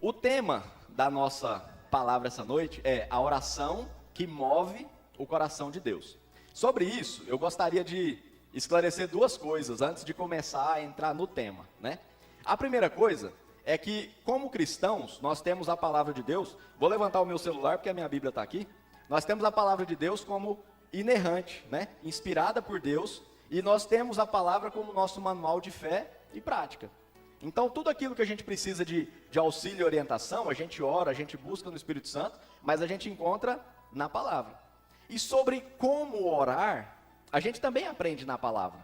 O tema da nossa palavra essa noite é a oração que move o coração de Deus. Sobre isso, eu gostaria de esclarecer duas coisas antes de começar a entrar no tema, né? A primeira coisa é que, como cristãos, nós temos a palavra de Deus. Vou levantar o meu celular porque a minha Bíblia está aqui. Nós temos a palavra de Deus como inerrante, né? Inspirada por Deus, e nós temos a palavra como nosso manual de fé e prática. Então, tudo aquilo que a gente precisa de auxílio e orientação, a gente ora, a gente busca no Espírito Santo, mas a gente encontra na palavra. E sobre como orar, a gente também aprende na palavra,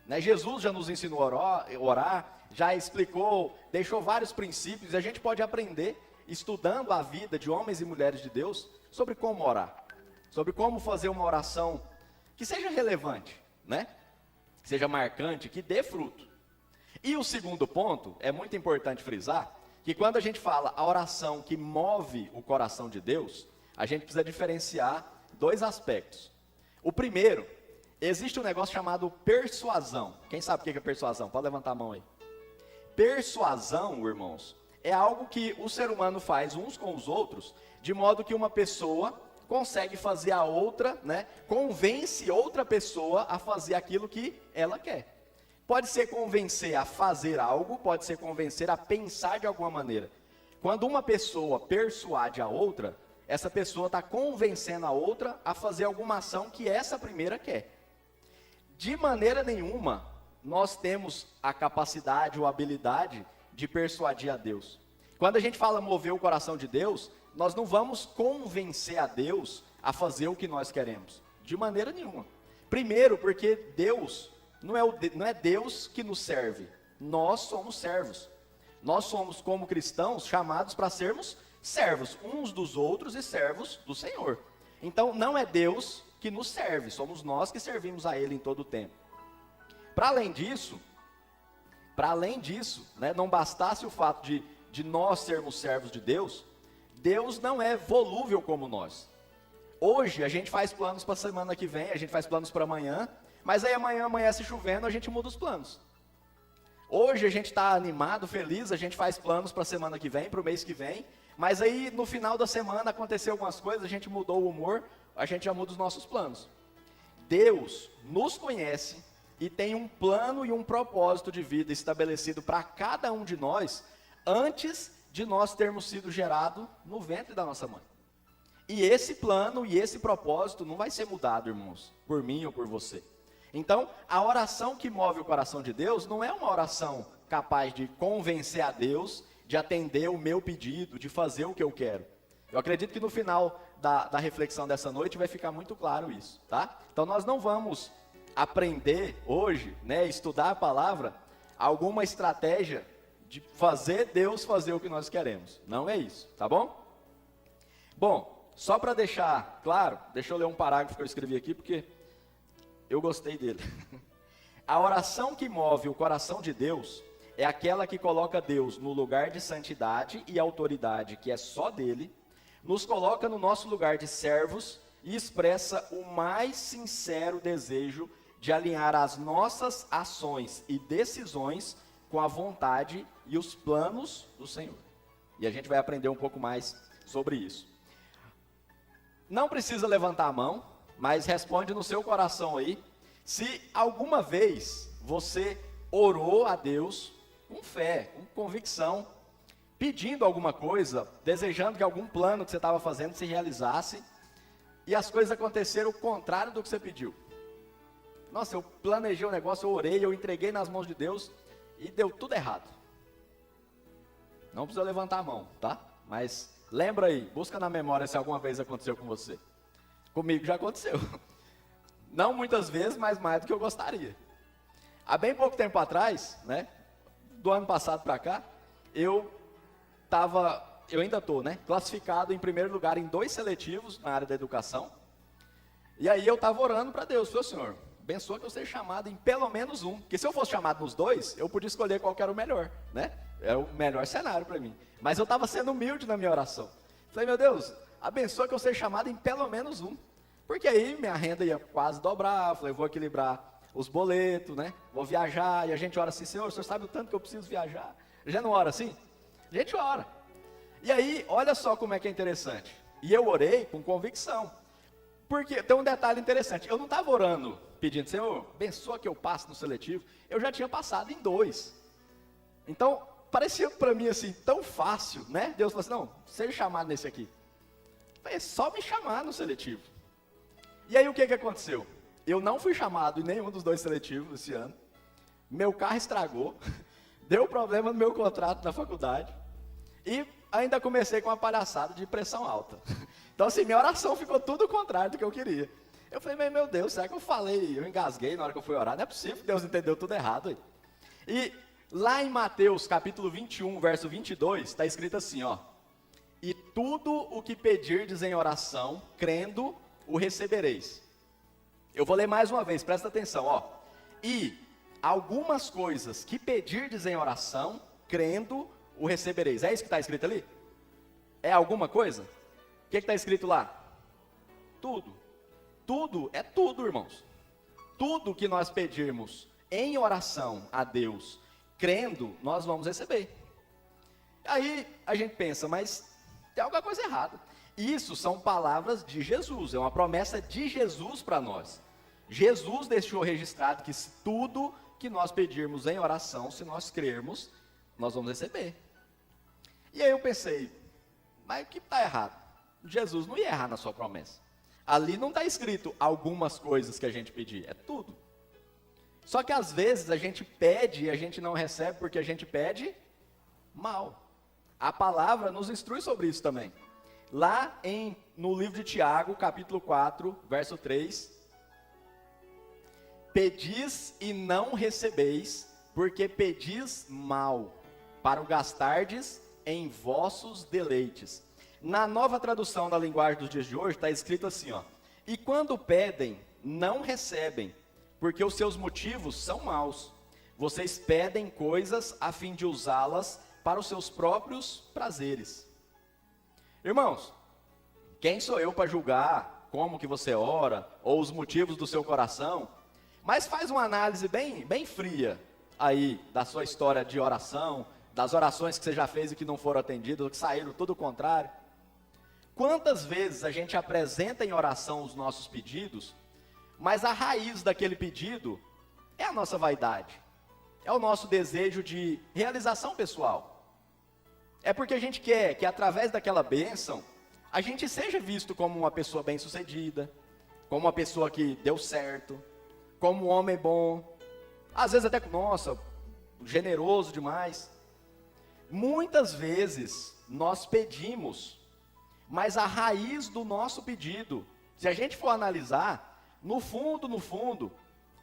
né? Jesus já nos ensinou a orar, já explicou, deixou vários princípios, e a gente pode aprender, estudando a vida de homens e mulheres de Deus, sobre como orar, sobre como fazer uma oração que seja relevante, né? Que seja marcante, que dê fruto. E o segundo ponto, é muito importante frisar, que quando a gente fala a oração que move o coração de Deus, a gente precisa diferenciar dois aspectos. O primeiro, existe um negócio chamado persuasão. Quem sabe o que é persuasão? Pode levantar a mão aí. Persuasão, irmãos, é algo que o ser humano faz uns com os outros, de modo que uma pessoa consegue fazer a outra, né, convence outra pessoa a fazer aquilo que ela quer. Pode ser convencer a fazer algo, pode ser convencer a pensar de alguma maneira. Quando uma pessoa persuade a outra, essa pessoa está convencendo a outra a fazer alguma ação que essa primeira quer. De maneira nenhuma, nós temos a capacidade ou habilidade de persuadir a Deus. Quando a gente fala mover o coração de Deus, nós não vamos convencer a Deus a fazer o que nós queremos. De maneira nenhuma. Primeiro, porque Deus não é Deus que nos serve, nós somos servos. Nós somos, como cristãos, chamados para sermos servos uns dos outros e servos do Senhor. Então, não é Deus que nos serve, somos nós que servimos a Ele em todo o tempo. Para além disso, né, não bastasse o fato de nós sermos servos de Deus, Deus não é volúvel como nós. Hoje, a gente faz planos para a semana que vem, a gente faz planos para amanhã, mas aí amanhã amanhece chovendo, a gente muda os planos. Hoje a gente está animado, feliz, a gente faz planos para a semana que vem, para o mês que vem, mas aí no final da semana aconteceu algumas coisas, a gente mudou o humor, a gente já muda os nossos planos. Deus nos conhece e tem um plano e um propósito de vida estabelecido para cada um de nós, antes de nós termos sido gerados no ventre da nossa mãe. E esse plano e esse propósito não vai ser mudado, irmãos, por mim ou por você. Então, a oração que move o coração de Deus não é uma oração capaz de convencer a Deus, de atender o meu pedido, de fazer o que eu quero. Eu acredito que no final da reflexão dessa noite vai ficar muito claro isso, tá? Então, nós não vamos aprender hoje, né, estudar a palavra, alguma estratégia de fazer Deus fazer o que nós queremos. Não é isso, tá bom? Bom, só para deixar claro, deixa eu ler um parágrafo que eu escrevi aqui, porque eu gostei dele. A oração que move o coração de Deus é aquela que coloca Deus no lugar de santidade e autoridade que é só dele, nos coloca no nosso lugar de servos e expressa o mais sincero desejo de alinhar as nossas ações e decisões com a vontade e os planos do Senhor. E a gente vai aprender um pouco mais sobre isso. Não precisa levantar a mão, mas responde no seu coração aí, se alguma vez você orou a Deus com fé, com convicção, pedindo alguma coisa, desejando que algum plano que você estava fazendo se realizasse, e as coisas aconteceram o contrário do que você pediu. Nossa, eu planejei um negócio, eu orei, eu entreguei nas mãos de Deus, e deu tudo errado. Não precisa levantar a mão, tá? Mas lembra aí, busca na memória se alguma vez aconteceu com você. Comigo já aconteceu. Não muitas vezes, mas mais do que eu gostaria. Há bem pouco tempo atrás, né, do ano passado para cá, eu ainda estou, né, classificado em primeiro lugar em 2 seletivos na área da educação. E aí eu estava orando para Deus, falei, Senhor, abençoa que eu seja chamado em pelo menos um. Porque se eu fosse chamado nos 2, eu podia escolher qual que era o melhor, né? Era o melhor cenário para mim. Mas eu estava sendo humilde na minha oração. Falei, meu Deus, abençoa que eu seja chamado em pelo menos um. Porque aí minha renda ia quase dobrar, falei, vou equilibrar os boletos, né? Vou viajar, e a gente ora assim, Senhor, o Senhor sabe o tanto que eu preciso viajar. Já não ora assim? A gente ora. E aí, olha só como é que é interessante. E eu orei com convicção. Porque tem um detalhe interessante. Eu não estava orando pedindo, Senhor, abençoa que eu passe no seletivo. Eu já tinha passado em 2. Então, parecia para mim assim, tão fácil, né? Deus falou assim, não, seja chamado nesse aqui. É só me chamar no seletivo. E aí o que aconteceu? Eu não fui chamado em nenhum dos 2 seletivos esse ano. Meu carro estragou. Deu problema no meu contrato na faculdade. E ainda comecei com uma palhaçada de pressão alta. Então assim, minha oração ficou tudo o contrário do que eu queria. Eu falei, meu Deus, será que eu falei, eu engasguei na hora que eu fui orar? Não é possível, Deus entendeu tudo errado aí. E lá em Mateus, capítulo 21, verso 22, está escrito assim, ó. E tudo o que pedirdes em oração, crendo, o recebereis. Eu vou ler mais uma vez, presta atenção, ó. E algumas coisas que pedirdes em oração, crendo, o recebereis. É isso que está escrito ali? É alguma coisa? O que está escrito lá? Tudo. Tudo é tudo, irmãos. Tudo que nós pedirmos em oração a Deus, crendo, nós vamos receber. Aí a gente pensa, mas tem alguma coisa errada. Isso são palavras de Jesus, é uma promessa de Jesus para nós. Jesus deixou registrado que tudo que nós pedirmos em oração, se nós crermos, nós vamos receber. E aí eu pensei, mas o que está errado? Jesus não ia errar na sua promessa. Ali não está escrito algumas coisas que a gente pedir, é tudo. Só que às vezes a gente pede e a gente não recebe porque a gente pede mal. A palavra nos instrui sobre isso também. Lá no livro de Tiago, capítulo 4, verso 3. Pedis e não recebeis, porque pedis mal, para o gastardes em vossos deleites. Na nova tradução da linguagem dos dias de hoje, está escrito assim, ó. E quando pedem, não recebem, porque os seus motivos são maus. Vocês pedem coisas a fim de usá-las para os seus próprios prazeres. Irmãos, quem sou eu para julgar como que você ora, ou os motivos do seu coração? Mas faz uma análise bem fria aí da sua história de oração, das orações que você já fez e que não foram atendidas, ou que saíram tudo o contrário. Quantas vezes a gente apresenta em oração os nossos pedidos, mas a raiz daquele pedido é a nossa vaidade, é o nosso desejo de realização pessoal. É porque a gente quer que através daquela bênção, a gente seja visto como uma pessoa bem-sucedida, como uma pessoa que deu certo, como um homem bom, às vezes até, nossa, generoso demais. Muitas vezes nós pedimos, mas a raiz do nosso pedido, se a gente for analisar, no fundo,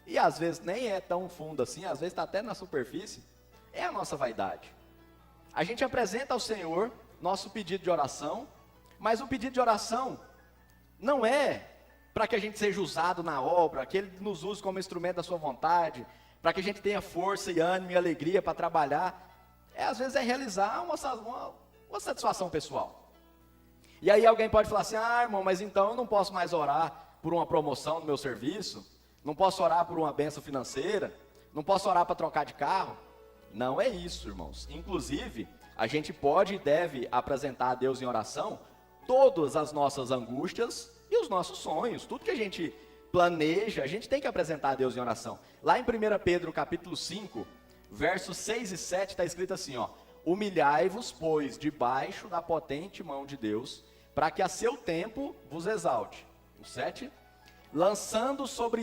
e às vezes nem é tão fundo assim, às vezes está até na superfície, é a nossa vaidade. A gente apresenta ao Senhor nosso pedido de oração, mas o pedido de oração não é para que a gente seja usado na obra, que Ele nos use como instrumento da sua vontade, para que a gente tenha força e ânimo e alegria para trabalhar. Às vezes é realizar uma satisfação pessoal. E aí alguém pode falar assim, irmão, mas então eu não posso mais orar por uma promoção no meu serviço, não posso orar por uma bênção financeira, não posso orar para trocar de carro. Não é isso, irmãos. Inclusive, a gente pode e deve apresentar a Deus em oração todas as nossas angústias e os nossos sonhos, tudo que a gente planeja, a gente tem que apresentar a Deus em oração. Lá em 1 Pedro capítulo 5, versos 6 e 7, está escrito assim, ó. Humilhai-vos, pois, debaixo da potente mão de Deus, para que a seu tempo vos exalte. O 7, lançando sobre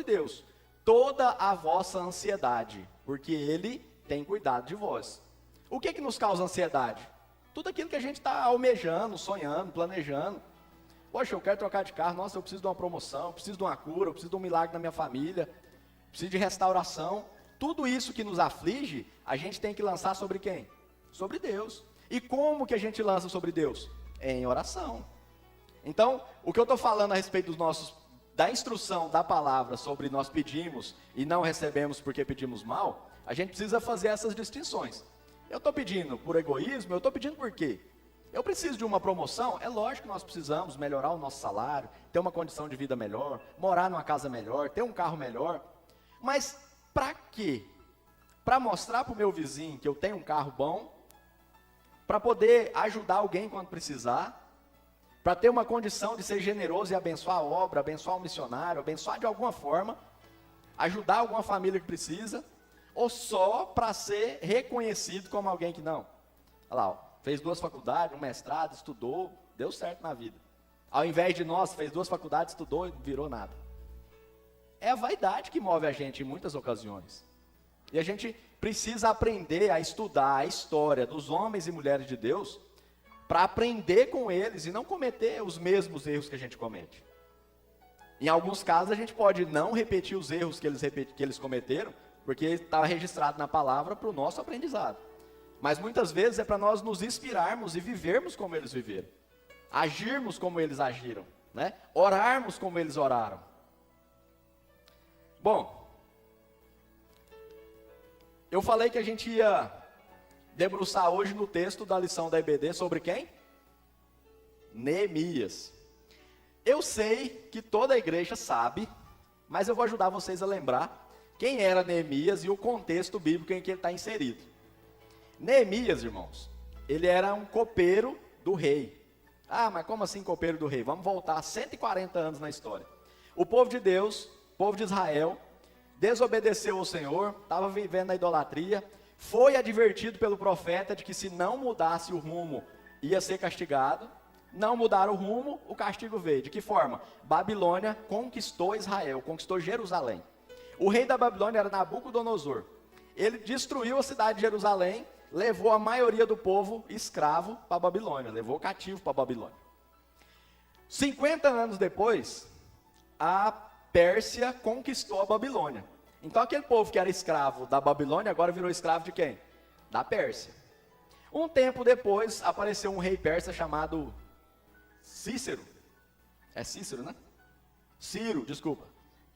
Deus, toda a vossa ansiedade, porque Ele tem cuidado de vós. O que nos causa ansiedade? Tudo aquilo que a gente está almejando, sonhando, planejando. Poxa, eu quero trocar de carro, nossa, eu preciso de uma promoção, eu preciso de uma cura, eu preciso de um milagre na minha família, preciso de restauração. Tudo isso que nos aflige, a gente tem que lançar sobre quem? Sobre Deus. E como que a gente lança sobre Deus? Em oração. Então, o que eu estou falando a respeito da instrução da palavra sobre nós pedimos e não recebemos porque pedimos mal, a gente precisa fazer essas distinções. Eu estou pedindo por egoísmo, eu estou pedindo por quê? Eu preciso de uma promoção? É lógico que nós precisamos melhorar o nosso salário, ter uma condição de vida melhor, morar numa casa melhor, ter um carro melhor. Mas para quê? Para mostrar para o meu vizinho que eu tenho um carro bom? para poder ajudar alguém quando precisar, para ter uma condição de ser generoso e abençoar a obra, abençoar o missionário, abençoar de alguma forma, ajudar alguma família que precisa, ou só para ser reconhecido como alguém que não? Olha lá, ó, fez 2 faculdades, um mestrado, estudou, deu certo na vida. Ao invés de nós, fez 2 faculdades, estudou e não virou nada. É a vaidade que move a gente em muitas ocasiões. E a gente precisa aprender a estudar a história dos homens e mulheres de Deus, para aprender com eles e não cometer os mesmos erros que a gente comete. Em alguns casos a gente pode não repetir os erros que eles cometeram, porque está registrado na palavra para o nosso aprendizado. Mas muitas vezes é para nós nos inspirarmos e vivermos como eles viveram. Agirmos como eles agiram, né? Orarmos como eles oraram. Bom, eu falei que a gente ia debruçar hoje no texto da lição da IBD sobre quem? Neemias. Eu sei que toda a igreja sabe, mas eu vou ajudar vocês a lembrar quem era Neemias e o contexto bíblico em que ele está inserido. Neemias, irmãos, ele era um copeiro do rei. Ah, mas como assim copeiro do rei? Vamos voltar 140 anos na história. O povo de Deus, o povo de Israel, desobedeceu ao Senhor, estava vivendo na idolatria, foi advertido pelo profeta de que se não mudasse o rumo, ia ser castigado. Não mudaram o rumo, o castigo veio. De que forma? Babilônia conquistou Israel, conquistou Jerusalém. O rei da Babilônia era Nabucodonosor. Ele destruiu a cidade de Jerusalém, levou a maioria do povo escravo para a Babilônia, levou cativo para a Babilônia. 50 anos depois, a Pérsia conquistou a Babilônia. Então aquele povo que era escravo da Babilônia, agora virou escravo de quem? Da Pérsia. Um tempo depois, apareceu um rei persa chamado Cícero. É Cícero, né? Ciro, desculpa.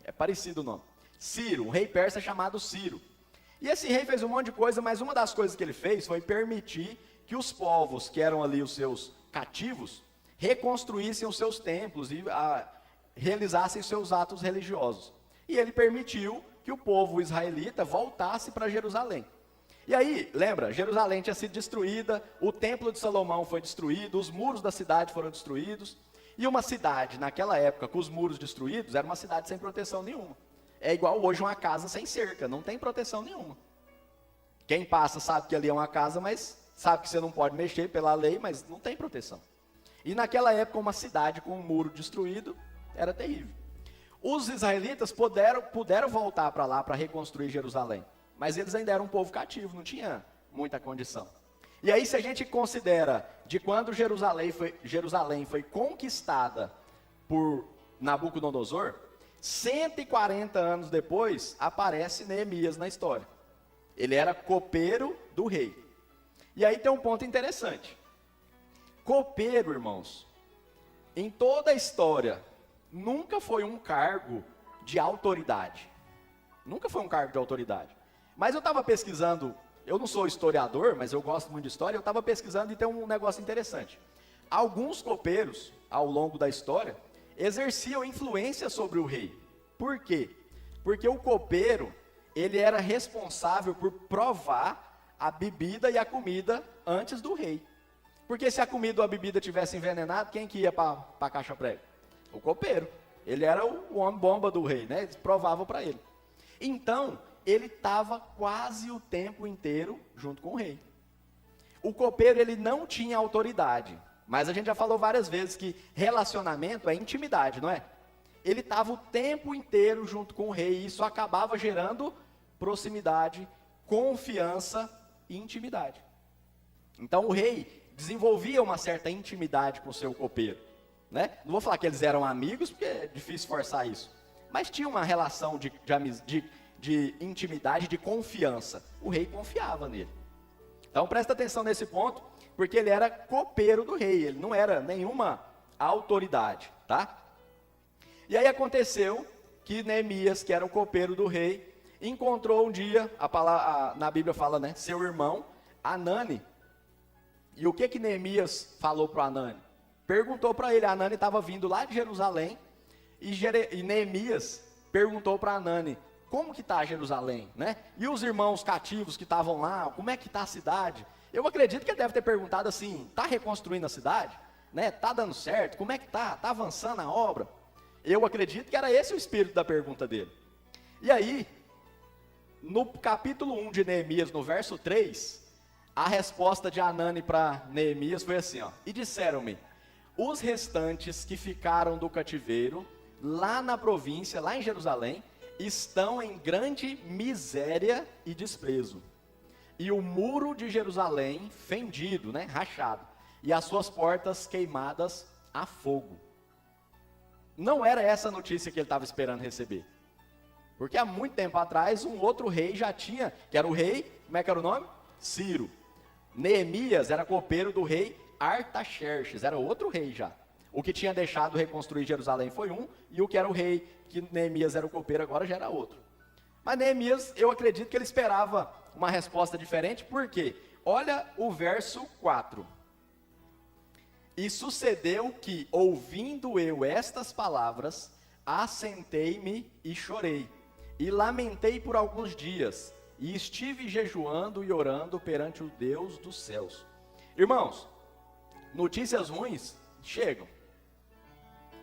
É parecido o nome. Ciro, um rei persa chamado Ciro. E esse rei fez um monte de coisa, mas uma das coisas que ele fez foi permitir que os povos que eram ali os seus cativos, reconstruíssem os seus templos e realizassem seus atos religiosos. E ele permitiu que o povo israelita voltasse para Jerusalém. E aí, lembra, Jerusalém tinha sido destruída, o templo de Salomão foi destruído, os muros da cidade foram destruídos, e uma cidade, naquela época, com os muros destruídos, era uma cidade sem proteção nenhuma. É igual hoje uma casa sem cerca, não tem proteção nenhuma. Quem passa sabe que ali é uma casa, mas sabe que você não pode mexer pela lei, mas não tem proteção. E naquela época, uma cidade com um muro destruído era terrível. Os israelitas puderam voltar para lá para reconstruir Jerusalém, mas eles ainda eram um povo cativo, não tinha muita condição. E aí, se a gente considera de quando Jerusalém foi conquistada por Nabucodonosor, 140 anos depois, aparece Neemias na história. Ele era copeiro do rei. E aí tem um ponto interessante. Copeiro, irmãos, em toda a história, nunca foi um cargo de autoridade. Nunca foi um cargo de autoridade. Mas eu estava pesquisando, eu não sou historiador, mas eu gosto muito de história, eu estava pesquisando e tem um negócio interessante. Alguns copeiros, ao longo da história, exerciam influência sobre o rei. Por quê? Porque o copeiro, ele era responsável por provar a bebida e a comida antes do rei. Porque se a comida ou a bebida tivesse envenenado, quem que ia para a caixa prega? O copeiro. Ele era o homem bomba do rei, né? Eles provavam para ele. Então, ele estava quase o tempo inteiro junto com o rei. O copeiro, ele não tinha autoridade. Mas a gente já falou várias vezes que relacionamento é intimidade, não é? Ele estava o tempo inteiro junto com o rei e isso acabava gerando proximidade, confiança e intimidade. Então o rei desenvolvia uma certa intimidade com o seu copeiro, né? Não vou falar que eles eram amigos, porque é difícil forçar isso. Mas tinha uma relação de intimidade, de confiança. O rei confiava nele. Então presta atenção nesse ponto, porque ele era copeiro do rei, ele não era nenhuma autoridade, tá? E aí aconteceu que Neemias, que era o copeiro do rei, encontrou um dia, na Bíblia fala, né, seu irmão, Hanani. E o que Neemias falou para Hanani? Perguntou para ele, Hanani estava vindo lá de Jerusalém, e Neemias perguntou para Hanani, como que está Jerusalém, né? E os irmãos cativos que estavam lá, como é que está a cidade? Eu acredito que ele deve ter perguntado assim, está reconstruindo a cidade? Está dando certo? Como é que está? Está avançando a obra? Eu acredito que era esse o espírito da pergunta dele. E aí, no capítulo 1 de Neemias, no verso 3, a resposta de Hanani para Neemias foi assim, e disseram-me, os restantes que ficaram do cativeiro, lá na província, lá em Jerusalém, estão em grande miséria e desprezo. E o muro de Jerusalém fendido, rachado, e as suas portas queimadas a fogo. Não era essa a notícia que ele estava esperando receber. Porque há muito tempo atrás, um outro rei já tinha, que era o rei, como é que era o nome? Ciro. Neemias era copeiro do rei Artaxerxes, era outro rei já. O que tinha deixado reconstruir Jerusalém foi um, e o que era o rei, que Neemias era o copeiro, agora já era outro. Mas Neemias, eu acredito que ele esperava uma resposta diferente, por quê? Olha o verso 4. E sucedeu que, ouvindo eu estas palavras, assentei-me e chorei, e lamentei por alguns dias, e estive jejuando e orando perante o Deus dos céus. Irmãos, notícias ruins chegam.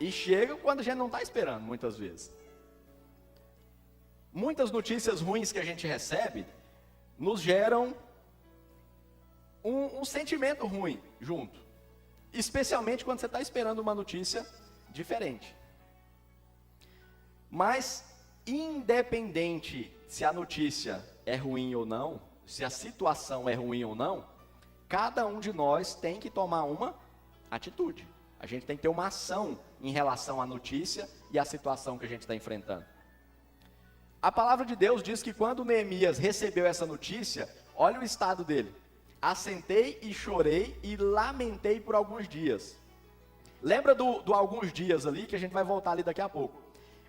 E chegam quando a gente não está esperando, muitas vezes. Muitas notícias ruins que a gente recebe, nos geram um sentimento ruim junto. Especialmente quando você está esperando uma notícia diferente. Mas, independente se a notícia é ruim ou não, se a situação é ruim ou não, cada um de nós tem que tomar uma atitude. A gente tem que ter uma ação em relação à notícia e à situação que a gente está enfrentando. A palavra de Deus diz que quando Neemias recebeu essa notícia, olha o estado dele. Assentei e chorei e lamentei por alguns dias. Lembra do alguns dias ali, que a gente vai voltar ali daqui a pouco.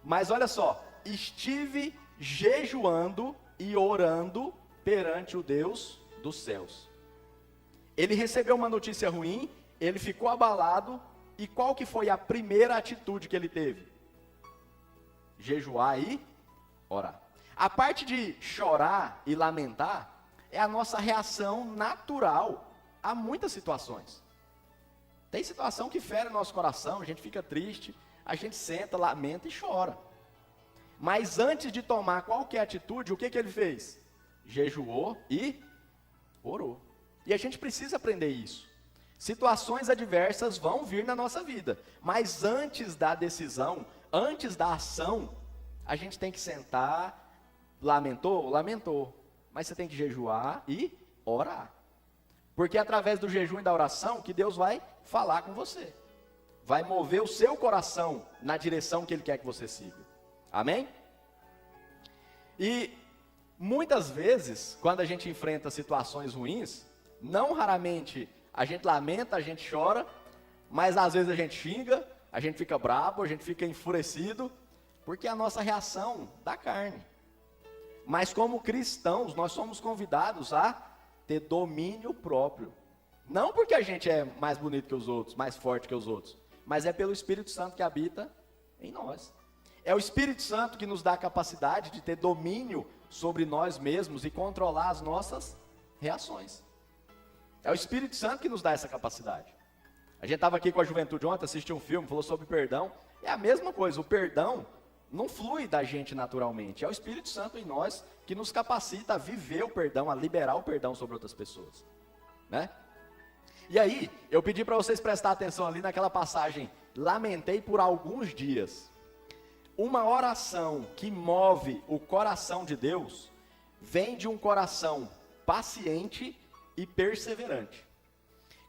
Mas olha só, estive jejuando e orando perante o Deus dos céus. Ele recebeu uma notícia ruim, ele ficou abalado, e qual que foi a primeira atitude que ele teve? Jejuar e orar. A parte de chorar e lamentar é a nossa reação natural a muitas situações. Tem situação que fere o nosso coração, a gente fica triste, a gente senta, lamenta e chora. Mas antes de tomar qualquer atitude, o que ele fez? Jejuou e orou. E a gente precisa aprender isso. Situações adversas vão vir na nossa vida, mas antes da decisão, antes da ação, a gente tem que sentar. Lamentou? Lamentou. Mas você tem que jejuar e orar. Porque é através do jejum e da oração que Deus vai falar com você. Vai mover o seu coração na direção que Ele quer que você siga. Amém? E muitas vezes, quando a gente enfrenta situações ruins, não raramente a gente lamenta, a gente chora, mas às vezes a gente xinga, a gente fica bravo, a gente fica enfurecido, porque é a nossa reação da carne. Mas como cristãos, nós somos convidados a ter domínio próprio. Não porque a gente é mais bonito que os outros, mais forte que os outros, mas é pelo Espírito Santo que habita em nós. É o Espírito Santo que nos dá a capacidade de ter domínio sobre nós mesmos e controlar as nossas reações. É o Espírito Santo que nos dá essa capacidade. A gente estava aqui com a juventude ontem, assistiu um filme, falou sobre perdão. É a mesma coisa, o perdão não flui da gente naturalmente. É o Espírito Santo em nós que nos capacita a viver o perdão, a liberar o perdão sobre outras pessoas. Né? E aí, eu pedi para vocês prestar atenção ali naquela passagem. Lamentei por alguns dias. Uma oração que move o coração de Deus, vem de um coração paciente e perseverante.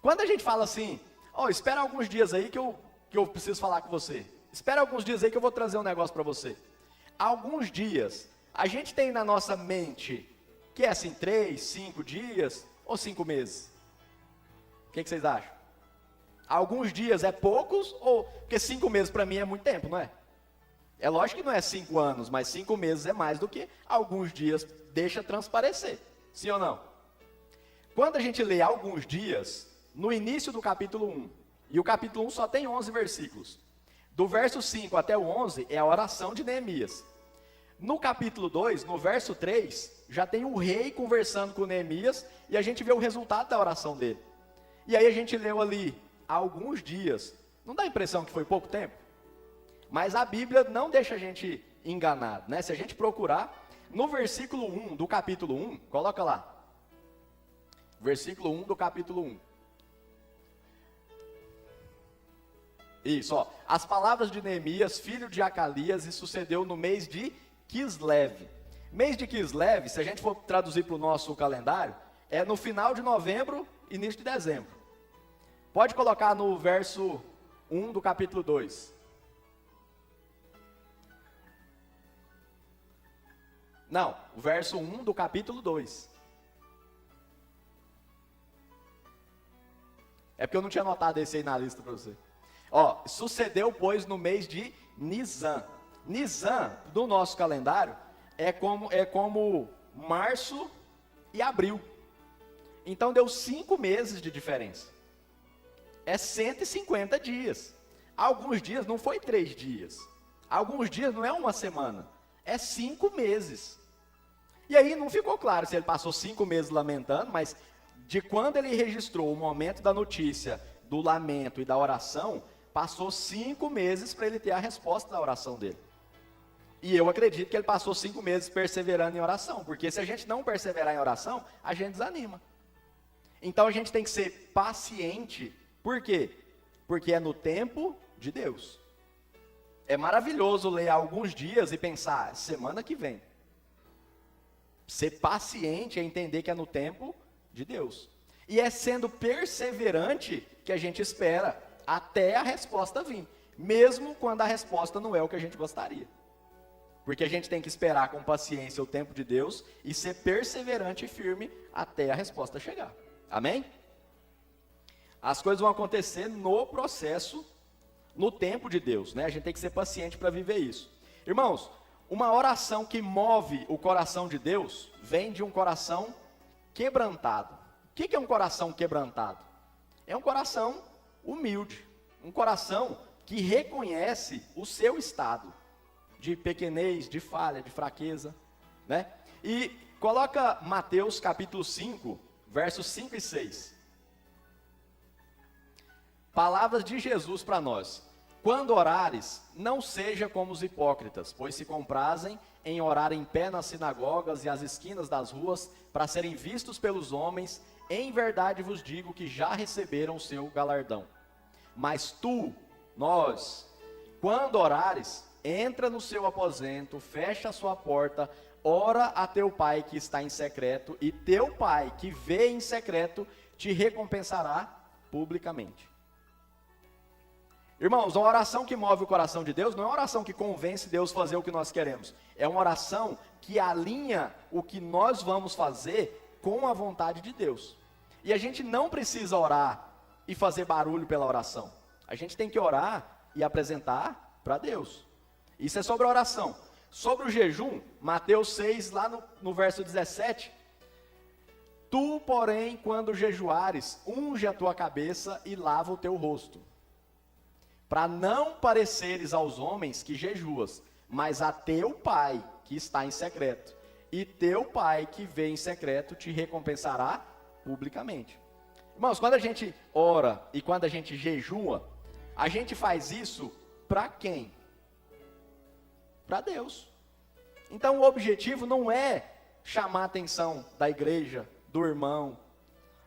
Quando a gente fala assim, espera alguns dias aí que eu preciso falar com você. Espera alguns dias aí que eu vou trazer um negócio para você. Alguns dias, a gente tem na nossa mente, que é assim, 3, 5 dias ou 5 meses? O que vocês acham? Alguns dias é poucos, porque 5 meses para mim é muito tempo, não é? É lógico que não é 5 anos, mas 5 meses é mais do que alguns dias, deixa transparecer. Sim ou não? Quando a gente lê alguns dias, no início do capítulo 1, e o capítulo 1 só tem 11 versículos, do verso 5 até o 11 é a oração de Neemias. No capítulo 2, no verso 3, já tem o rei conversando com Neemias e a gente vê o resultado da oração dele. E aí a gente leu ali há alguns dias. Não dá a impressão que foi pouco tempo? Mas a Bíblia não deixa a gente enganado, né? Se a gente procurar, no versículo 1 do capítulo 1, coloca lá. Versículo 1 do capítulo 1. Isso, ó. As palavras de Neemias, filho de Acalias, e sucedeu no mês de Quislev. Mês de Quislev, se a gente for traduzir para o nosso calendário, é no final de novembro, início de dezembro. Pode colocar no verso 1 do capítulo 2. Não, o verso 1 do capítulo 2. É porque eu não tinha anotado esse aí na lista para você. Ó, sucedeu, pois, no mês de Nisan. Nisan, do nosso calendário, é como março e abril. Então deu 5 meses de diferença. É 150 dias. Alguns dias não foi 3 dias. Alguns dias não é uma semana. É 5 meses. E aí não ficou claro se ele passou 5 meses lamentando, mas de quando ele registrou o momento da notícia, do lamento e da oração, passou 5 meses para ele ter a resposta da oração dele. E eu acredito que ele passou 5 meses perseverando em oração, porque se a gente não perseverar em oração, a gente desanima. Então a gente tem que ser paciente. Por quê? Porque é no tempo de Deus. É maravilhoso ler alguns dias e pensar, semana que vem. Ser paciente é entender que é no tempo de Deus. E é sendo perseverante que a gente espera até a resposta vir. Mesmo quando a resposta não é o que a gente gostaria. Porque a gente tem que esperar com paciência o tempo de Deus e ser perseverante e firme até a resposta chegar. Amém? As coisas vão acontecer no processo, no tempo de Deus, né? A gente tem que ser paciente para viver isso. Irmãos, uma oração que move o coração de Deus vem de um coração quebrantado. O que é um coração quebrantado? É um coração humilde, um coração que reconhece o seu estado de pequenez, de falha, de fraqueza, né? E coloca Mateus capítulo 5, versos 5 e 6. Palavras de Jesus para nós. Quando orares, não seja como os hipócritas, pois se comprazem em orar em pé nas sinagogas e às esquinas das ruas, para serem vistos pelos homens. Em verdade vos digo que já receberam o seu galardão. Mas tu, nós, quando orares, entra no seu aposento, fecha a sua porta, ora a teu pai que está em secreto, e teu pai que vê em secreto te recompensará publicamente. Irmãos, uma oração que move o coração de Deus não é uma oração que convence Deus a fazer o que nós queremos. É uma oração que alinha o que nós vamos fazer com a vontade de Deus. E a gente não precisa orar e fazer barulho pela oração. A gente tem que orar e apresentar para Deus. Isso é sobre a oração. Sobre o jejum, Mateus 6, lá no verso 17. Tu, porém, quando jejuares, unge a tua cabeça e lava o teu rosto, para não pareceres aos homens que jejuas, mas a teu pai que está em secreto. E teu pai que vê em secreto te recompensará publicamente. Irmãos, quando a gente ora e quando a gente jejua, a gente faz isso para quem? Para Deus. Então o objetivo não é chamar a atenção da igreja, do irmão.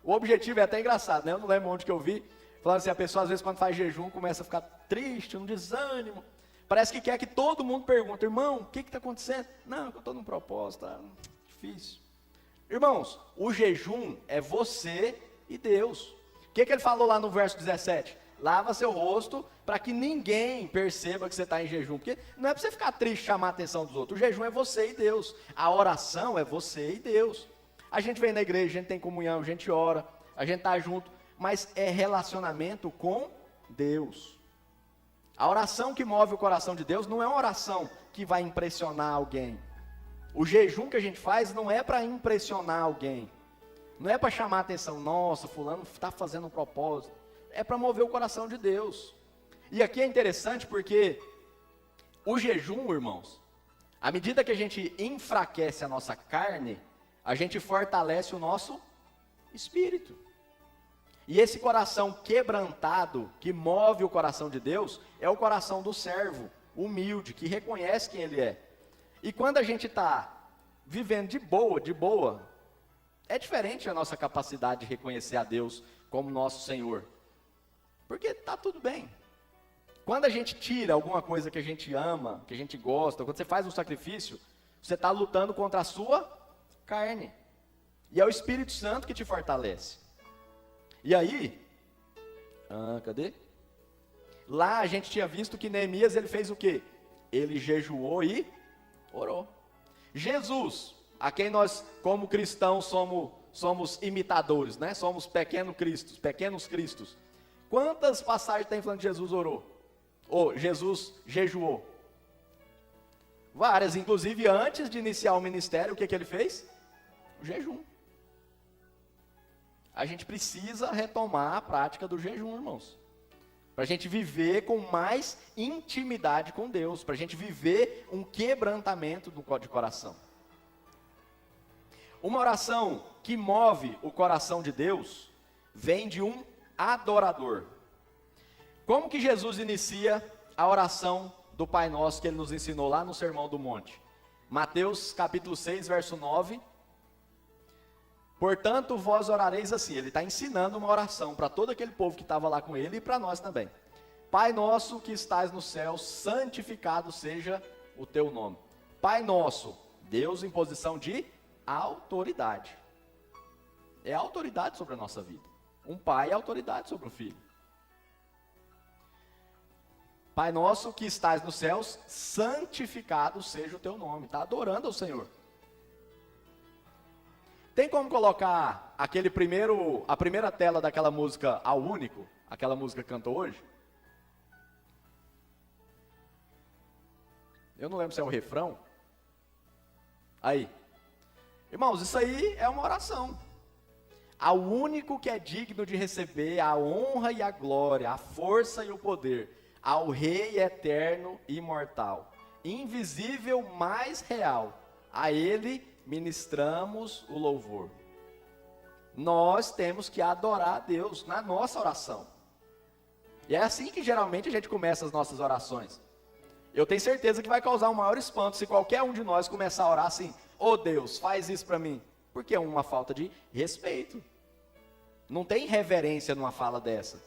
O objetivo é até engraçado, né? Eu não lembro onde que eu vi, falando assim, a pessoa às vezes quando faz jejum começa a ficar triste, um desânimo. Parece que quer que todo mundo pergunte, irmão, o que está acontecendo? Não, eu estou num propósito, tá difícil. Irmãos, o jejum é você e Deus. O que ele falou lá no verso 17? Lava seu rosto para que ninguém perceba que você está em jejum. Porque não é para você ficar triste e chamar a atenção dos outros. O jejum é você e Deus. A oração é você e Deus. A gente vem na igreja, a gente tem comunhão, a gente ora, a gente está junto. Mas é relacionamento com Deus. A oração que move o coração de Deus não é uma oração que vai impressionar alguém. O jejum que a gente faz não é para impressionar alguém. Não é para chamar a atenção, nossa, fulano está fazendo um propósito. É para mover o coração de Deus. E aqui é interessante porque o jejum, irmãos, À medida que a gente enfraquece a nossa carne, a gente fortalece o nosso espírito. E esse coração quebrantado, que move o coração de Deus, é o coração do servo, humilde, que reconhece quem ele é. E quando a gente está vivendo de boa, é diferente a nossa capacidade de reconhecer a Deus como nosso Senhor. Porque está tudo bem. Quando a gente tira alguma coisa que a gente ama, que a gente gosta, quando você faz um sacrifício, você está lutando contra a sua carne. E é o Espírito Santo que te fortalece. E aí, cadê? Lá a gente tinha visto que Neemias, ele fez o quê? Ele jejuou e orou. Jesus, a quem nós como cristãos somos imitadores, né? Somos pequenos cristos. Quantas passagens tem falando que Jesus orou? Ou Jesus jejuou? Várias, inclusive antes de iniciar o ministério, o que ele fez? O jejum. A gente precisa retomar a prática do jejum, irmãos. Para a gente viver com mais intimidade com Deus. Para a gente viver um quebrantamento de coração. Uma oração que move o coração de Deus vem de um adorador. Como que Jesus inicia a oração do Pai Nosso que Ele nos ensinou lá no Sermão do Monte? Mateus capítulo 6, verso 9. Portanto, vós orareis assim. Ele está ensinando uma oração para todo aquele povo que estava lá com ele e para nós também. Pai nosso que estás no céu, santificado seja o teu nome. Pai nosso, Deus em posição de autoridade. É autoridade sobre a nossa vida. Um pai é autoridade sobre o filho. Pai nosso que estás nos céus, santificado seja o teu nome. Está adorando ao Senhor. Tem como colocar a primeira tela daquela música Ao Único? Aquela música que cantou hoje? Eu não lembro se é o refrão. Aí. Irmãos, isso aí é uma oração. Ao único que é digno de receber a honra e a glória, a força e o poder, ao Rei eterno e imortal, invisível, mais real, a Ele ministramos o louvor. Nós temos que adorar a Deus na nossa oração. E é assim que geralmente a gente começa as nossas orações. Eu tenho certeza que vai causar um maior espanto se qualquer um de nós começar a orar assim: ô Deus, faz isso para mim. Porque é uma falta de respeito. Não tem reverência numa fala dessa.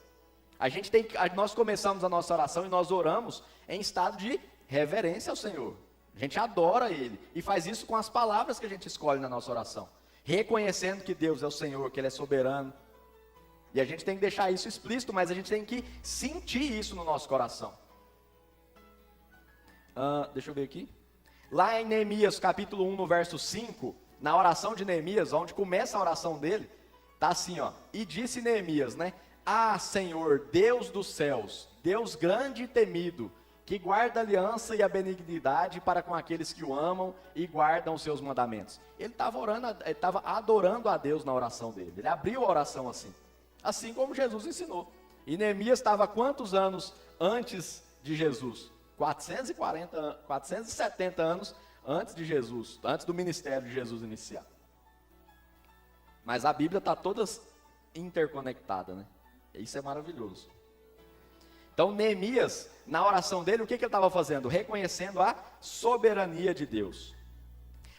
Nós começamos a nossa oração e nós oramos em estado de reverência ao Senhor. A gente adora Ele e faz isso com as palavras que a gente escolhe na nossa oração. Reconhecendo que Deus é o Senhor, que Ele é soberano. E a gente tem que deixar isso explícito, mas a gente tem que sentir isso no nosso coração. Deixa eu ver aqui. Lá em Neemias, capítulo 1, no verso 5, na oração de Neemias, onde começa a oração dele, está assim, ó. E disse Neemias, né? Ah, Senhor, Deus dos céus, Deus grande e temido, que guarda a aliança e a benignidade para com aqueles que o amam e guardam os seus mandamentos. Ele estava adorando a Deus na oração dele. Ele abriu a oração assim como Jesus ensinou. E Neemias estava quantos anos antes de Jesus? 470 anos antes de Jesus, antes do ministério de Jesus iniciar. Mas a Bíblia está toda interconectada, né? Isso é maravilhoso. Então Neemias, na oração dele, o que ele estava fazendo? Reconhecendo a soberania de Deus.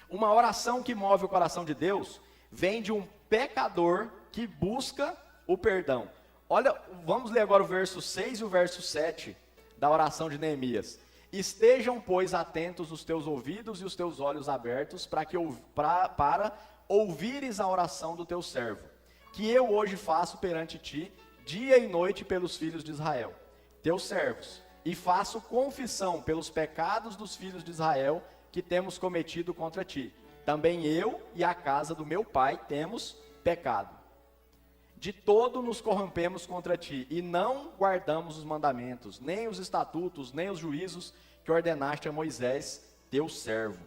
Uma oração que move o coração de Deus vem de um pecador que busca o perdão. Olha, vamos ler agora o verso 6 e o verso 7 da oração de Neemias. Estejam, pois, atentos os teus ouvidos e os teus olhos abertos para ouvires a oração do teu servo, que eu hoje faço perante ti, dia e noite pelos filhos de Israel, teus servos, e faço confissão pelos pecados dos filhos de Israel que temos cometido contra ti. Também eu e a casa do meu pai temos pecado. De todo nos corrompemos contra ti, e não guardamos os mandamentos, nem os estatutos, nem os juízos que ordenaste a Moisés, teu servo.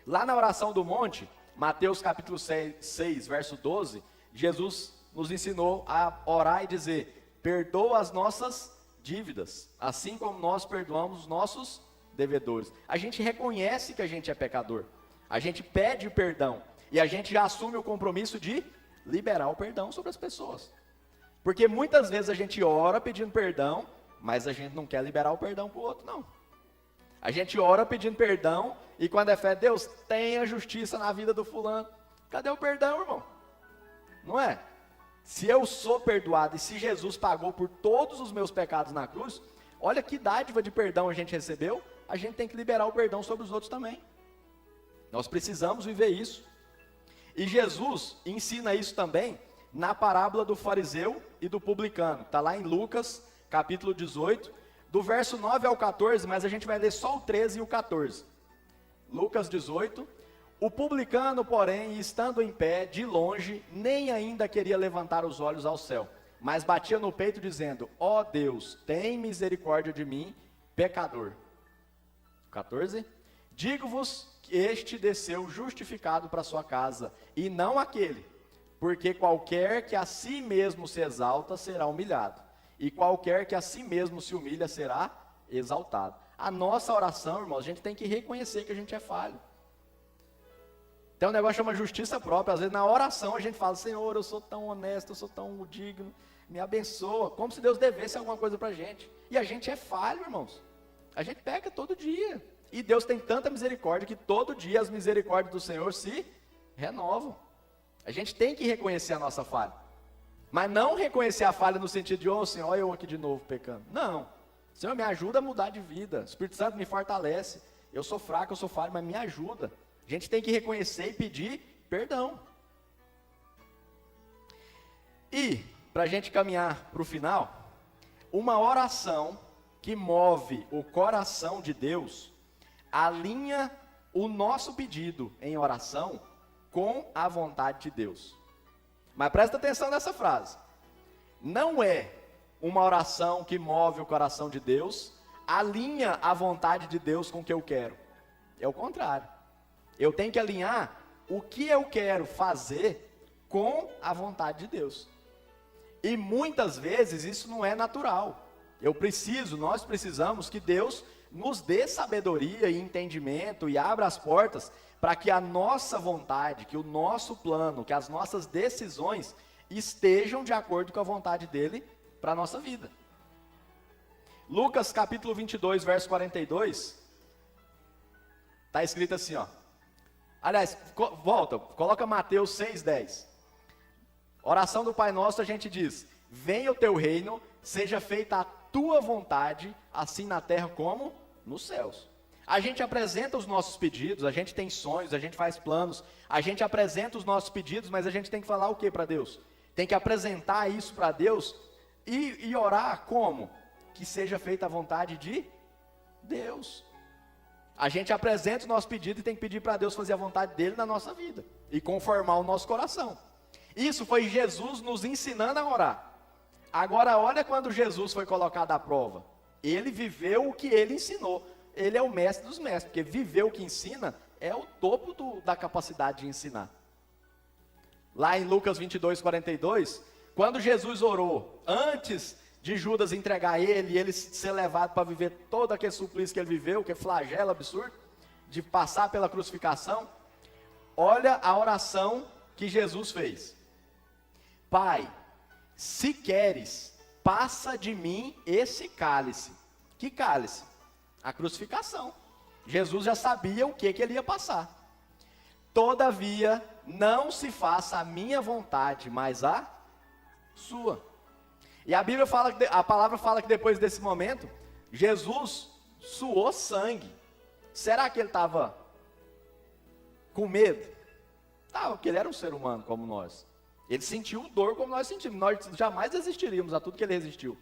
Lá na oração do monte, Mateus capítulo 6, verso 12, Jesus nos ensinou a orar e dizer: perdoa as nossas dívidas, assim como nós perdoamos os nossos devedores. A gente reconhece que a gente é pecador. A gente pede perdão. E a gente já assume o compromisso de liberar o perdão sobre as pessoas. Porque muitas vezes a gente ora pedindo perdão, mas a gente não quer liberar o perdão para o outro, não. A gente ora pedindo perdão, e quando é fé, Deus, tenha justiça na vida do fulano. Cadê o perdão, irmão? Não é? Se eu sou perdoado, e se Jesus pagou por todos os meus pecados na cruz, olha que dádiva de perdão a gente recebeu, a gente tem que liberar o perdão sobre os outros também. Nós precisamos viver isso. E Jesus ensina isso também na parábola do fariseu e do publicano. Está lá em Lucas, capítulo 18, do verso 9 ao 14, mas a gente vai ler só o 13 e o 14. Lucas 18. O publicano, porém, estando em pé, de longe, nem ainda queria levantar os olhos ao céu, mas batia no peito dizendo, ó Deus, tem misericórdia de mim, pecador. 14. Digo-vos que este desceu justificado para sua casa, e não aquele, porque qualquer que a si mesmo se exalta, será humilhado, e qualquer que a si mesmo se humilha, será exaltado. A nossa oração, irmãos, a gente tem que reconhecer que a gente é falho. Tem um negócio que chama justiça própria. Às vezes na oração a gente fala, Senhor, eu sou tão honesto, eu sou tão digno, me abençoa, como se Deus devesse alguma coisa pra gente. E a gente é falho, irmãos. A gente peca todo dia. E Deus tem tanta misericórdia que todo dia as misericórdias do Senhor se renovam. A gente tem que reconhecer a nossa falha. Mas não reconhecer a falha no sentido de, Senhor, eu aqui de novo pecando. Não. Senhor, me ajuda a mudar de vida. O Espírito Santo me fortalece. Eu sou fraco, eu sou falho, mas me ajuda. A gente tem que reconhecer e pedir perdão. E, para a gente caminhar para o final, uma oração que move o coração de Deus, alinha o nosso pedido em oração com a vontade de Deus. Mas presta atenção nessa frase. Não é uma oração que move o coração de Deus, alinha a vontade de Deus com o que eu quero. É o contrário. Eu tenho que alinhar o que eu quero fazer com a vontade de Deus. E muitas vezes isso não é natural. Nós precisamos que Deus nos dê sabedoria e entendimento e abra as portas para que a nossa vontade, que o nosso plano, que as nossas decisões estejam de acordo com a vontade dele para a nossa vida. Lucas capítulo 22, verso 42, está escrito assim, Aliás, coloca Mateus 6,10. Oração do Pai Nosso, a gente diz, venha o teu reino, seja feita a tua vontade, assim na terra como nos céus. A gente apresenta os nossos pedidos, a gente tem sonhos, a gente faz planos, a gente apresenta os nossos pedidos, mas a gente tem que falar o que para Deus? Tem que apresentar isso para Deus e orar como? Que seja feita a vontade de Deus. A gente apresenta o nosso pedido e tem que pedir para Deus fazer a vontade dele na nossa vida e conformar o nosso coração. Isso foi Jesus nos ensinando a orar. Agora olha quando Jesus foi colocado à prova. Ele viveu o que ele ensinou. Ele é o mestre dos mestres, porque viver o que ensina é o topo da capacidade de ensinar. Lá em Lucas 22, 42, quando Jesus orou, antes de Judas entregar ele, e ele ser levado para viver todo aquele suplício que ele viveu, que é flagelo absurdo, de passar pela crucificação, olha a oração que Jesus fez. Pai, se queres, passa de mim esse cálice. Que cálice? A crucificação. Jesus já sabia o que ele ia passar. Todavia, não se faça a minha vontade, mas a sua. E a Bíblia fala, a palavra fala que depois desse momento, Jesus suou sangue. Será que ele estava com medo? Estava, porque ele era um ser humano como nós. Ele sentiu dor como nós sentimos. Nós jamais resistiríamos a tudo que ele resistiu.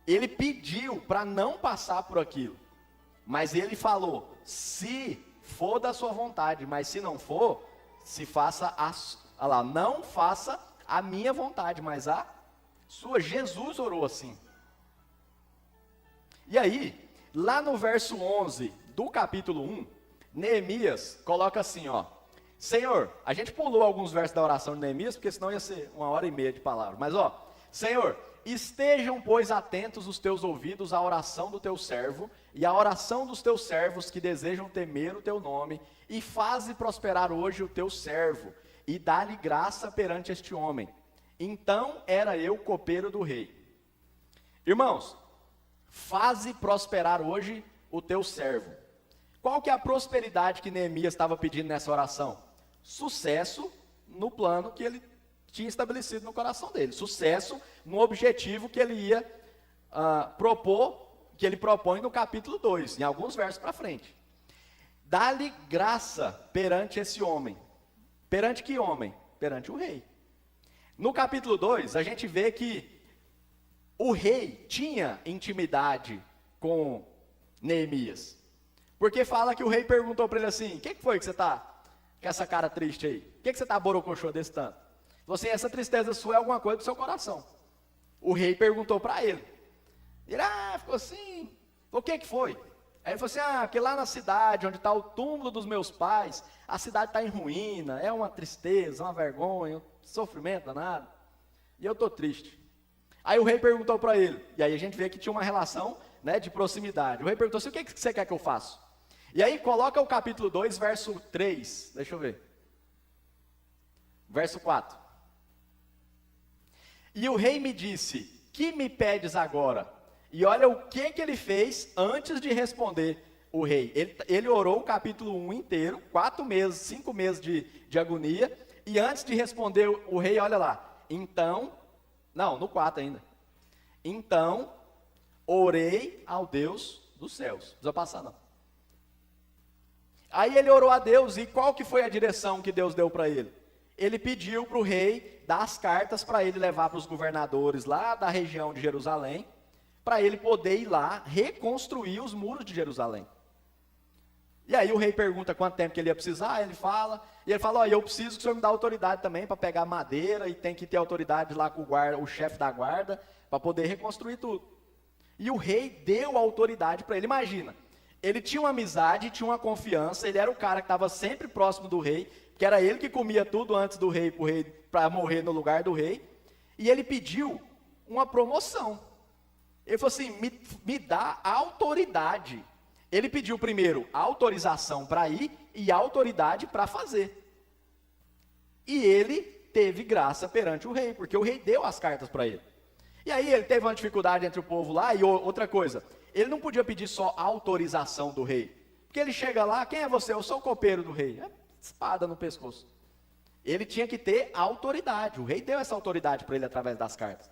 Ele pediu para não passar por aquilo. Mas ele falou, se for da sua vontade, mas se não for, não faça a minha vontade, mas a sua. Jesus orou assim. E aí, lá no verso 11 do capítulo 1, Neemias coloca assim, Senhor, a gente pulou alguns versos da oração de Neemias, porque senão ia ser 1h30 de palavra, mas Senhor, estejam, pois, atentos os teus ouvidos à oração do teu servo e à oração dos teus servos que desejam temer o teu nome, e faze prosperar hoje o teu servo, e dá-lhe graça perante este homem. Então era eu copeiro do rei. Irmãos, faze prosperar hoje o teu servo. Qual que é a prosperidade que Neemias estava pedindo nessa oração? Sucesso no plano que ele tinha estabelecido no coração dele. Sucesso no objetivo que ele ia propor, que ele propõe no capítulo 2, em alguns versos para frente. Dá-lhe graça perante esse homem. Perante que homem? Perante o rei. No capítulo 2, a gente vê que o rei tinha intimidade com Neemias. Porque fala que o rei perguntou para ele assim: o que foi que você está com essa cara triste aí? O que você está borocochô desse tanto? Você, essa tristeza sua é alguma coisa do seu coração. O rei perguntou para ele. Ele ficou assim. O que foi? Aí ele falou assim: porque lá na cidade onde está o túmulo dos meus pais, a cidade está em ruína, é uma tristeza, uma vergonha, um sofrimento danado. E eu estou triste. Aí o rei perguntou para ele, e aí a gente vê que tinha uma relação, né, de proximidade. O rei perguntou assim: o que você quer que eu faça? E aí coloca o capítulo 2, verso 3, deixa eu ver. Verso 4. E o rei me disse: que me pedes agora? E olha o que ele fez antes de responder o rei. Ele orou o capítulo 1 inteiro, 4 meses, 5 meses de agonia, e antes de responder o rei, olha lá. Então, não, no 4 ainda. Então, orei ao Deus dos céus. Não precisa passar não. Aí ele orou a Deus, e qual que foi a direção que Deus deu para ele? Ele pediu para o rei dar as cartas para ele levar para os governadores lá da região de Jerusalém, para ele poder ir lá reconstruir os muros de Jerusalém. E aí o rei pergunta quanto tempo que ele ia precisar, ele fala, e ele fala: eu preciso que o senhor me dê autoridade também para pegar madeira, e tem que ter autoridade lá com o chefe da guarda, para poder reconstruir tudo. E o rei deu autoridade para ele. Imagina, ele tinha uma amizade, tinha uma confiança, ele era o cara que estava sempre próximo do rei, que era ele que comia tudo antes do rei, para morrer no lugar do rei, e ele pediu uma promoção. Ele falou assim: me dá autoridade. Ele pediu primeiro autorização para ir e autoridade para fazer. E ele teve graça perante o rei, porque o rei deu as cartas para ele. E aí ele teve uma dificuldade entre o povo lá, e outra coisa, ele não podia pedir só autorização do rei. Porque ele chega lá: quem é você? Eu sou o copeiro do rei. Espada no pescoço. Ele tinha que ter autoridade. O rei deu essa autoridade para ele através das cartas.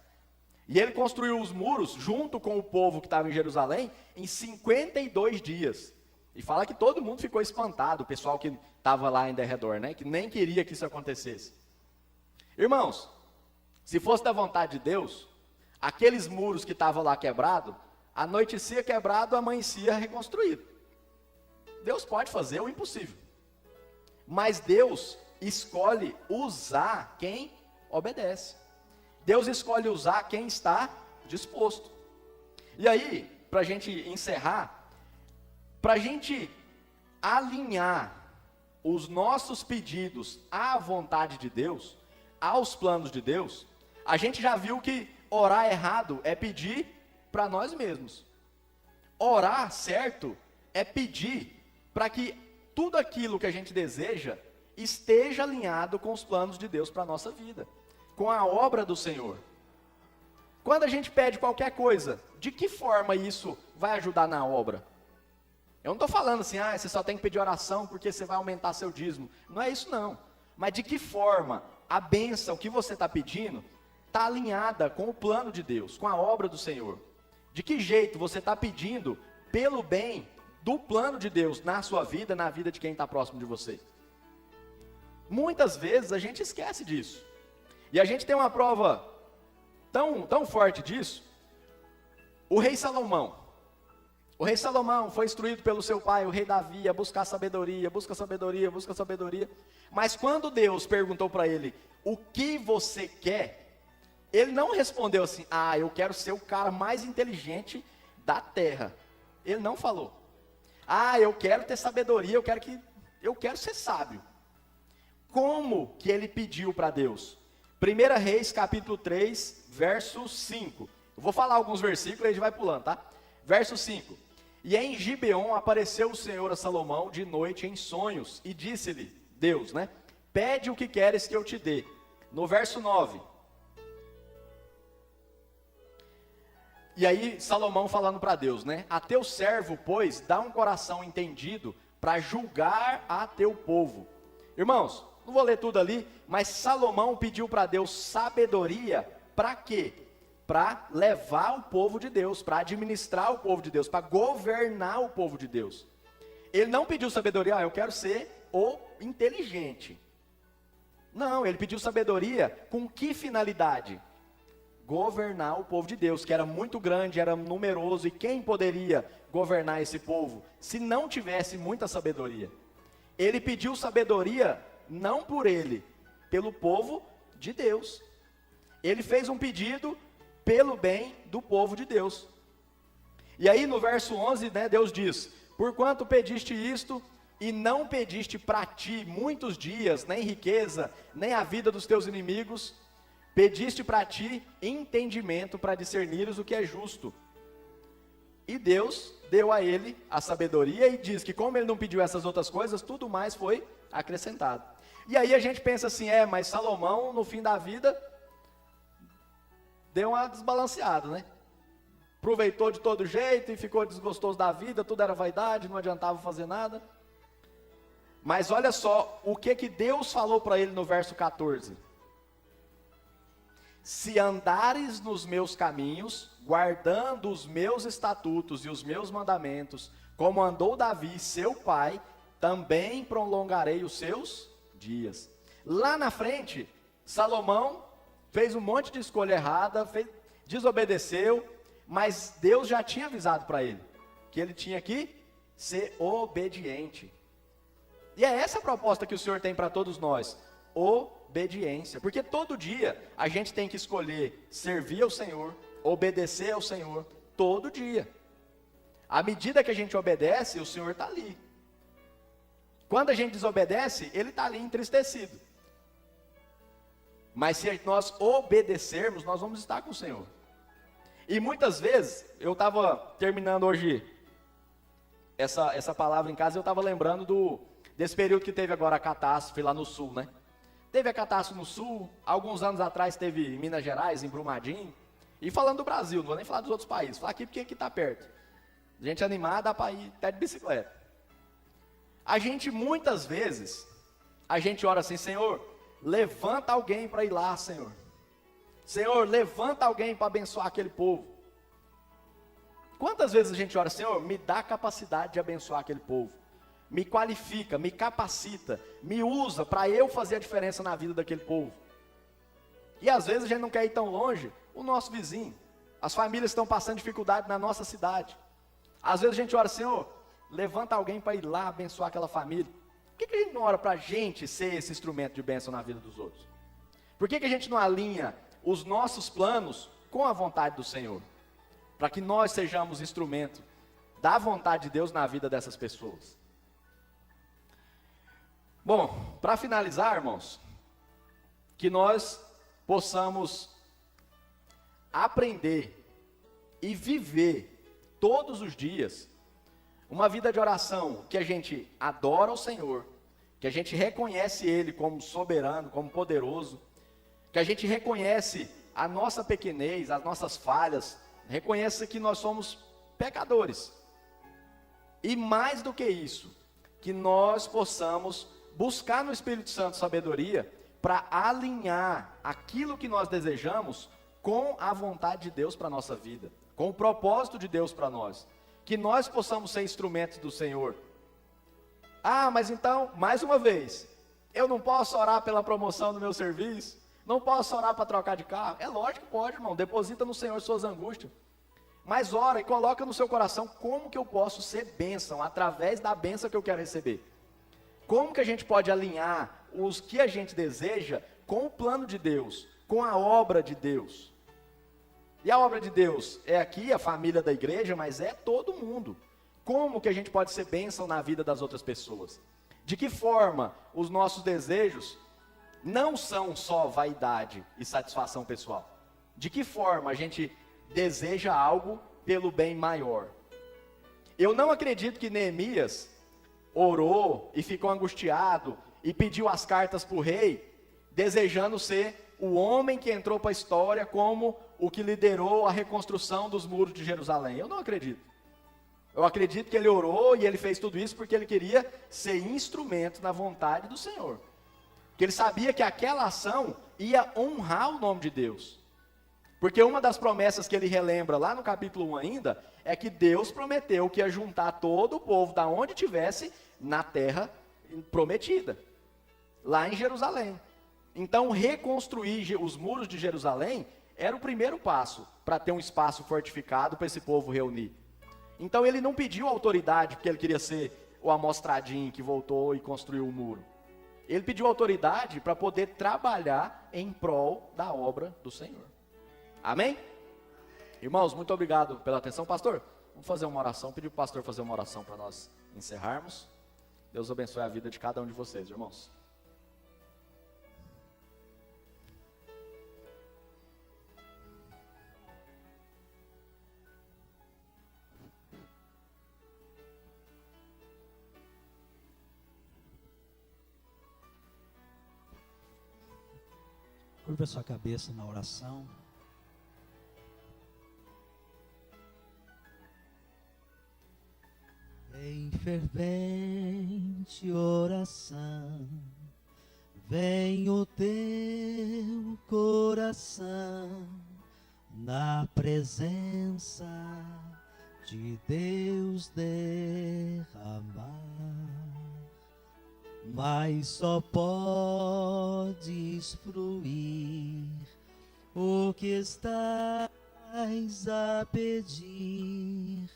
E ele construiu os muros junto com o povo que estava em Jerusalém em 52 dias. E fala que todo mundo ficou espantado, o pessoal que estava lá em derredor, né? Que nem queria que isso acontecesse. Irmãos, se fosse da vontade de Deus, aqueles muros que estavam lá quebrados, anoitecia quebrado, amanhecia reconstruído. Deus pode fazer o impossível. Mas Deus escolhe usar quem obedece. Deus escolhe usar quem está disposto. E aí, para a gente encerrar, para a gente alinhar os nossos pedidos à vontade de Deus, aos planos de Deus, a gente já viu que orar errado é pedir para nós mesmos. Orar certo é pedir para que tudo aquilo que a gente deseja esteja alinhado com os planos de Deus para a nossa vida, com a obra do Senhor. Quando a gente pede qualquer coisa, de que forma isso vai ajudar na obra? Eu não estou falando assim: você só tem que pedir oração porque você vai aumentar seu dízimo. Não é isso não. Mas de que forma a bênção que você está pedindo está alinhada com o plano de Deus, com a obra do Senhor? De que jeito você está pedindo pelo bem do plano de Deus na sua vida, na vida de quem está próximo de você? Muitas vezes a gente esquece disso. E a gente tem uma prova tão forte disso. O rei Salomão. O rei Salomão foi instruído pelo seu pai, o rei Davi, a buscar sabedoria, busca sabedoria, busca sabedoria. Mas quando Deus perguntou para ele: o que você quer? Ele não respondeu assim: eu quero ser o cara mais inteligente da terra. Ele não falou: eu quero ter sabedoria, eu quero ser sábio. Como que ele pediu para Deus? 1 Reis capítulo 3, verso 5. Eu vou falar alguns versículos e a gente vai pulando, tá? Verso 5. E em Gibeon apareceu o Senhor a Salomão de noite em sonhos e disse-lhe, Deus, né? Pede o que queres que eu te dê. No verso 9. E aí Salomão falando para Deus, né? A teu servo, pois, dá um coração entendido para julgar a teu povo. Irmãos, não vou ler tudo ali, mas Salomão pediu para Deus sabedoria para quê? Para levar o povo de Deus, para administrar o povo de Deus, para governar o povo de Deus. Ele não pediu sabedoria, eu quero ser o inteligente. Não, ele pediu sabedoria com que finalidade? Governar o povo de Deus, que era muito grande, era numeroso, e quem poderia governar esse povo, se não tivesse muita sabedoria? Ele pediu sabedoria, não por ele, pelo povo de Deus. Ele fez um pedido pelo bem do povo de Deus. E aí no verso 11, né, Deus diz, porquanto pediste isto, e não pediste para ti muitos dias, nem riqueza, nem a vida dos teus inimigos, pediste para ti entendimento para discernires o que é justo. E Deus deu a ele a sabedoria e diz que como ele não pediu essas outras coisas, tudo mais foi acrescentado. E aí a gente pensa assim, mas Salomão no fim da vida deu uma desbalanceada, né? Aproveitou de todo jeito e ficou desgostoso da vida, tudo era vaidade, não adiantava fazer nada. Mas olha só o que Deus falou para ele no verso 14. Se andares nos meus caminhos, guardando os meus estatutos e os meus mandamentos, como andou Davi, seu pai, também prolongarei os seus dias. Lá na frente, Salomão fez um monte de escolha errada, desobedeceu, mas Deus já tinha avisado para ele, que ele tinha que ser obediente. E é essa a proposta que o Senhor tem para todos nós, obediência, porque todo dia a gente tem que escolher servir ao Senhor, obedecer ao Senhor, todo dia. À medida que a gente obedece, o Senhor está ali. Quando a gente desobedece, Ele está ali entristecido. Mas se nós obedecermos, nós vamos estar com o Senhor. E muitas vezes, eu estava terminando hoje essa palavra em casa, eu estava lembrando desse período que teve agora a catástrofe lá no sul, né? Teve a catástrofe no sul, alguns anos atrás teve em Minas Gerais, em Brumadinho. E falando do Brasil, não vou nem falar dos outros países, falar aqui porque aqui está perto. Gente animada, dá para ir até de bicicleta. A gente muitas vezes, a gente ora assim, Senhor, levanta alguém para ir lá, Senhor. Senhor, levanta alguém para abençoar aquele povo. Quantas vezes a gente ora, Senhor, me dá a capacidade de abençoar aquele povo. Me qualifica, me capacita, me usa para eu fazer a diferença na vida daquele povo. E às vezes a gente não quer ir tão longe, o nosso vizinho. As famílias estão passando dificuldade na nossa cidade. Às vezes a gente ora, Senhor, levanta alguém para ir lá abençoar aquela família. Por que a gente não ora para a gente ser esse instrumento de bênção na vida dos outros? Por que a gente não alinha os nossos planos com a vontade do Senhor? Para que nós sejamos instrumento da vontade de Deus na vida dessas pessoas. Bom, para finalizar, irmãos, que nós possamos aprender e viver todos os dias uma vida de oração que a gente adora o Senhor, que a gente reconhece Ele como soberano, como poderoso, que a gente reconhece a nossa pequenez, as nossas falhas, reconheça que nós somos pecadores. E mais do que isso, que nós possamos buscar no Espírito Santo sabedoria para alinhar aquilo que nós desejamos com a vontade de Deus para a nossa vida, com o propósito de Deus para nós. Que nós possamos ser instrumentos do Senhor. Mas então, mais uma vez, eu não posso orar pela promoção do meu serviço, não posso orar para trocar de carro. É lógico que pode, irmão, deposita no Senhor suas angústias. Mas ora e coloca no seu coração como que eu posso ser bênção, através da bênção que eu quero receber. Como que a gente pode alinhar os que a gente deseja com o plano de Deus, com a obra de Deus. E a obra de Deus é aqui, a família da igreja, mas é todo mundo. Como que a gente pode ser bênção na vida das outras pessoas? De que forma os nossos desejos não são só vaidade e satisfação pessoal, De que forma a gente deseja algo pelo bem maior? Eu não acredito que Neemias orou e ficou angustiado e pediu as cartas para o rei, desejando ser o homem que entrou para a história como o que liderou a reconstrução dos muros de Jerusalém. Eu não acredito. Eu acredito que ele orou e ele fez tudo isso porque ele queria ser instrumento na vontade do Senhor. Que ele sabia que aquela ação ia honrar o nome de Deus. Porque uma das promessas que ele relembra lá no capítulo 1 ainda, é que Deus prometeu que ia juntar todo o povo da onde tivesse na terra prometida, lá em Jerusalém. Então reconstruir os muros de Jerusalém era o primeiro passo para ter um espaço fortificado para esse povo reunir. Então ele não pediu autoridade porque ele queria ser o amostradinho que voltou e construiu o muro. Ele pediu autoridade para poder trabalhar em prol da obra do Senhor. Amém? Irmãos, muito obrigado pela atenção. Pastor, vamos fazer uma oração. Pedir para o pastor fazer uma oração para nós encerrarmos. Deus abençoe a vida de cada um de vocês, irmãos. Curva sua cabeça na oração. Em fervente oração, vem o teu coração na presença de Deus derramar, mas só podes fruir o que estás a pedir,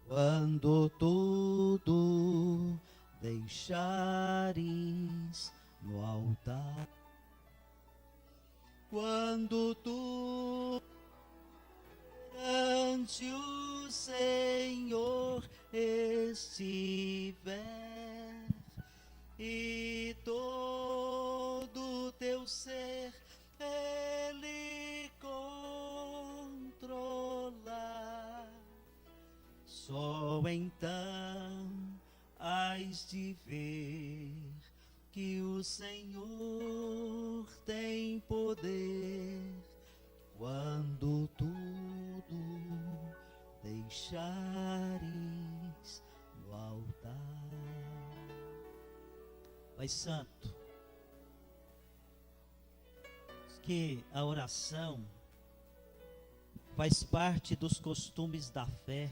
quando tudo deixares no altar. Quando tu ante o Senhor estiver e todo teu ser Ele controlar, só então hás de ver que o Senhor tem poder, quando tudo deixares no altar. Pai Santo, que a oração faz parte dos costumes da fé.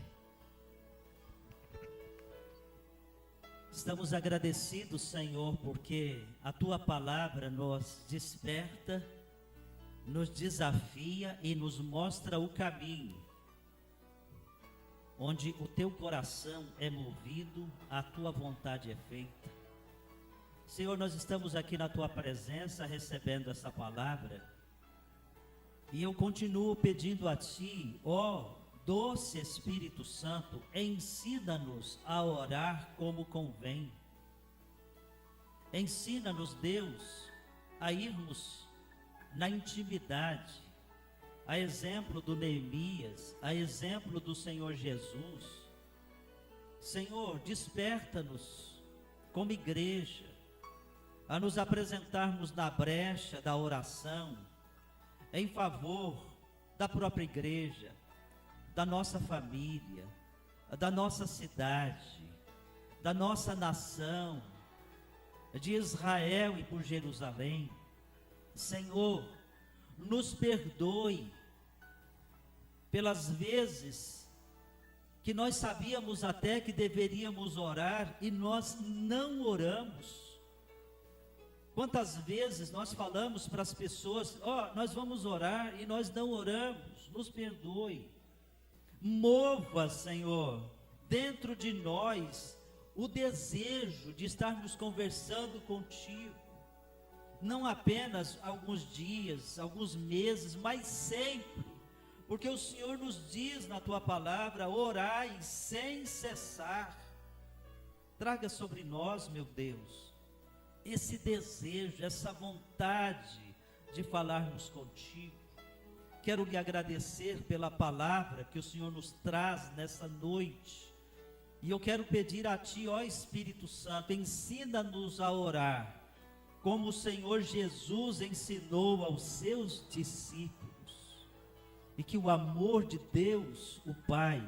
Estamos agradecidos, Senhor, porque a Tua palavra nos desperta, nos desafia e nos mostra o caminho, onde o Teu coração é movido, a Tua vontade é feita. Senhor, nós estamos aqui na Tua presença, recebendo essa palavra, e eu continuo pedindo a Ti, ó doce Espírito Santo, ensina-nos a orar como convém. Ensina-nos, Deus, a irmos na intimidade, a exemplo do Neemias, a exemplo do Senhor Jesus. Senhor, desperta-nos como igreja, a nos apresentarmos na brecha da oração, em favor da própria igreja, da nossa família, da nossa cidade, da nossa nação, de Israel e por Jerusalém. Senhor, nos perdoe pelas vezes que nós sabíamos até que deveríamos orar e nós não oramos. Quantas vezes nós falamos para as pessoas, nós vamos orar e nós não oramos, nos perdoe. Mova, Senhor, dentro de nós o desejo de estarmos conversando contigo, não apenas alguns dias, alguns meses, mas sempre, porque o Senhor nos diz na Tua palavra, orai sem cessar. Traga sobre nós, meu Deus, esse desejo, essa vontade de falarmos contigo. quero lhe agradecer pela palavra que o Senhor nos traz nessa noite. E eu quero pedir a Ti, ó Espírito Santo, ensina-nos a orar, como o Senhor Jesus ensinou aos seus discípulos. E que o amor de Deus, o Pai,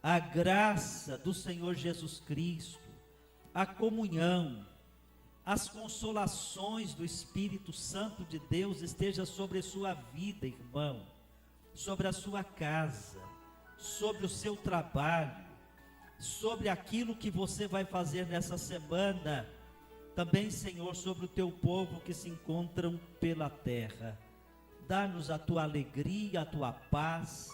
a graça do Senhor Jesus Cristo, a comunhão, as consolações do Espírito Santo de Deus esteja sobre a sua vida, irmão, sobre a sua casa, sobre o seu trabalho, sobre aquilo que você vai fazer nessa semana, também, Senhor, sobre o teu povo que se encontram pela terra. Dá-nos a tua alegria, a tua paz,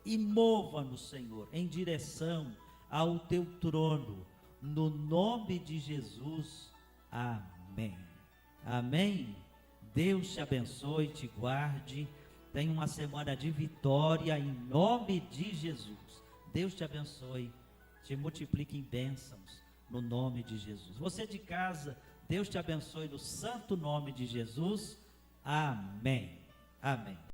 e mova-nos, Senhor, em direção ao teu trono, no nome de Jesus. Amém. Amém. Deus te abençoe, te guarde. Tenha uma semana de vitória em nome de Jesus. Deus te abençoe, te multiplique em bênçãos no nome de Jesus. Você de casa, Deus te abençoe no santo nome de Jesus. Amém. Amém.